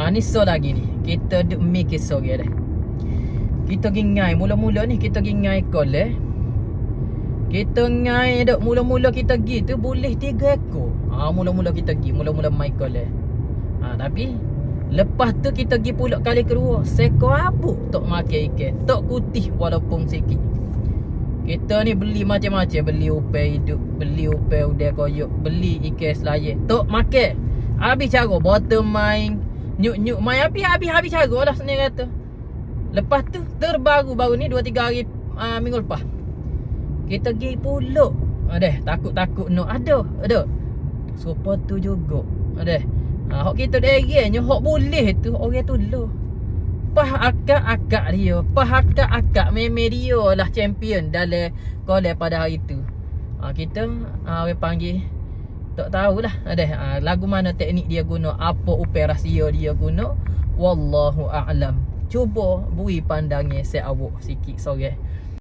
Ni so lagi ni. Kita duk mikir sore dah. Kita gingai mula-mula ni kita gingai kol Kita ngai duk mula-mula kita pergi tu boleh 3 ekor. Mula-mula kita pergi, mula-mula main kol tapi lepas tu kita pergi pula kali kedua. Sekor abuk tok makan ikan. Tok kutih walaupun sikit. Kita ni beli macam-macam, beli upai hidup, beli upai udang koyok, beli ikan selayar. Tok makan. Habis cara botol main, nyuk-nyuk main habis cara lah sendiri kata. Lepas tu terbaru-baru ni 2-3 hari minggu lepas. Kita pergi pulak. Takut-takut no ada. Serupa tu juga. Hak kita derenya hak boleh tu orang tu lo. Pah akak dia. Pah akak meme dia lah champion dalam kolej pada hari tu. Kita orang panggil tak tahulah. Lagu mana teknik dia guna, apa upaya rahsia dia guna. Wallahu a'lam. Cuba beri pandangnya saya awak sikit sore.